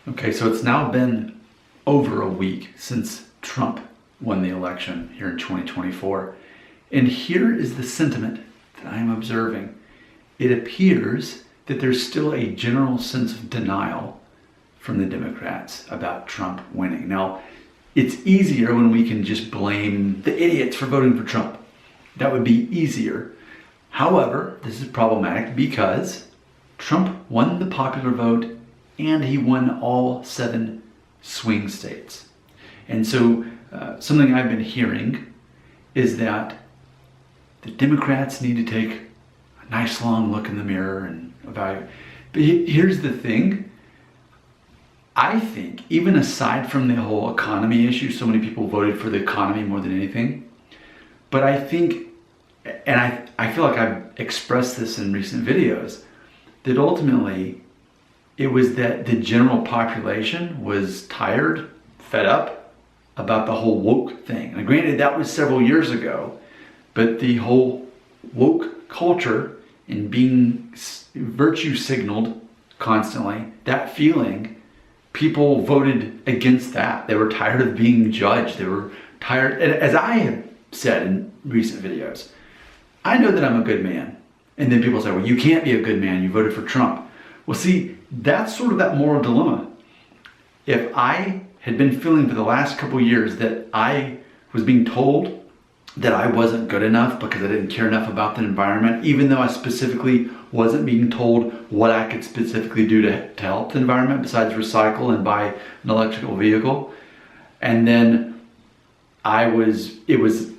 Okay, so it's now been over a week since Trump won the election here in 2024. And here is the sentiment that I am observing. It appears that there's still a general sense of denial from the Democrats about Trump winning. Now, it's easier when we can just blame the idiots for voting for Trump. That would be easier. However, this is problematic because Trump won the popular vote and he won all 7 swing states. And so something I've been hearing is that the Democrats need to take a nice long look in the mirror and evaluate. But here's the thing. I think, even aside from the whole economy issue, so many people voted for the economy more than anything. But I think, and I feel like I've expressed this in recent videos, that ultimately it was that the general population was tired, fed up about the whole woke thing. And granted, that was several years ago, but the whole woke culture and being virtue signaled constantly, that feeling, people voted against that. They were tired of being judged. They were tired, and as I have said in recent videos, I know that I'm a good man. And then people say, well, you can't be a good man, you voted for Trump. Well, see, that's sort of that moral dilemma. If I had been feeling for the last couple of years that I was being told that I wasn't good enough because I didn't care enough about the environment, even though I specifically wasn't being told what I could specifically do to help the environment besides recycle and buy an electrical vehicle. And then it was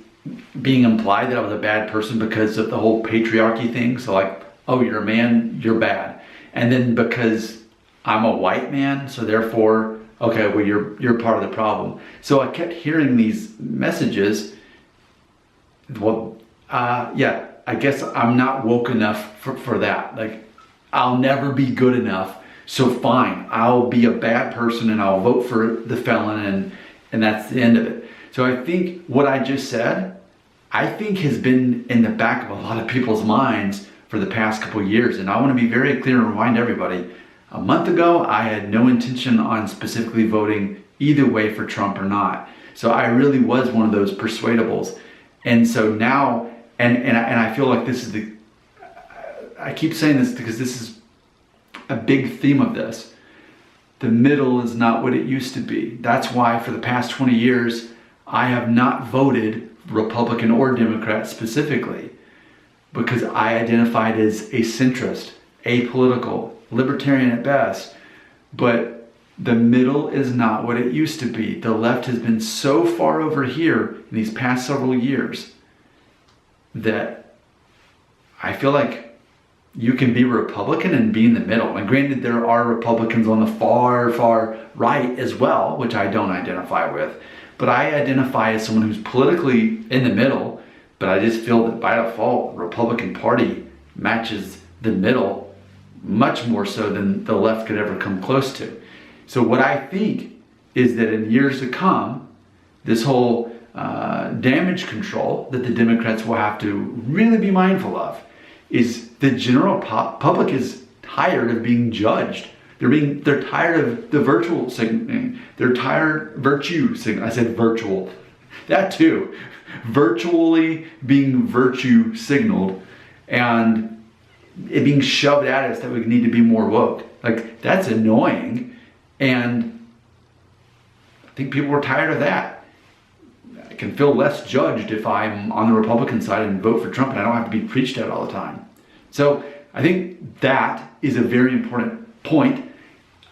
being implied that I was a bad person because of the whole patriarchy thing. So like, oh, you're a man, you're bad. And then because I'm a white man, so therefore, okay, well, you're part of the problem. So I kept hearing these messages. Well, yeah, I guess I'm not woke enough for that. Like, I'll never be good enough. So fine, I'll be a bad person and I'll vote for the felon and that's the end of it. So I think what I just said, I think has been in the back of a lot of people's minds for the past couple of years. And I want to be very clear and remind everybody, a month ago, I had no intention on specifically voting either way for Trump or not. So I really was one of those persuadables. And so now, and I feel like this is I keep saying this because this is a big theme of this. The middle is not what it used to be. That's why for the past 20 years, I have not voted Republican or Democrat specifically, because I identified as a centrist, apolitical, libertarian at best. But the middle is not what it used to be. The left has been so far over here in these past several years that I feel like you can be Republican and be in the middle. And granted, there are Republicans on the far, far right as well, which I don't identify with. But I identify as someone who's politically in the middle, but I just feel that by default, Republican Party matches the middle much more so than the left could ever come close to. So what I think is that in years to come, this whole damage control that the Democrats will have to really be mindful of is the general public is tired of being judged. They're tired of the virtual signaling. They're tired virtue signaling. I said virtual. That too. Virtually being virtue signaled and it being shoved at us that we need to be more woke. Like, that's annoying. And I think people are tired of that. I can feel less judged if I'm on the Republican side and vote for Trump and I don't have to be preached at all the time. So I think that is a very important point.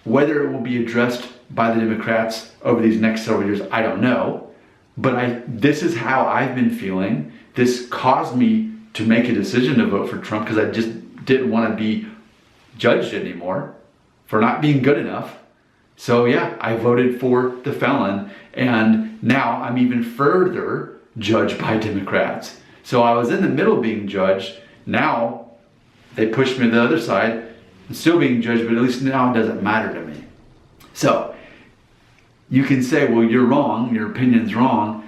Whether it will be addressed by the Democrats over these next several years, I don't know. But this is how I've been feeling. This caused me to make a decision to vote for Trump because I just didn't want to be judged anymore for not being good enough. So yeah, I voted for the felon, and now I'm even further judged by Democrats. So I was in the middle being judged. Now they pushed me to the other side. I'm still being judged, but at least now it doesn't matter to me. So you can say, well, you're wrong, your opinion's wrong,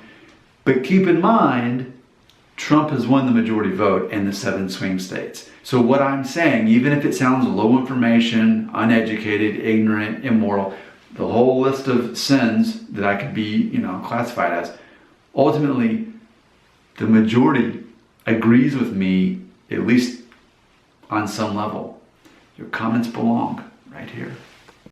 but keep in mind, Trump has won the majority vote in the 7 swing states. So what I'm saying, even if it sounds low information, uneducated, ignorant, immoral, the whole list of sins that I could be, classified as, ultimately, the majority agrees with me, at least on some level. Your comments belong right here.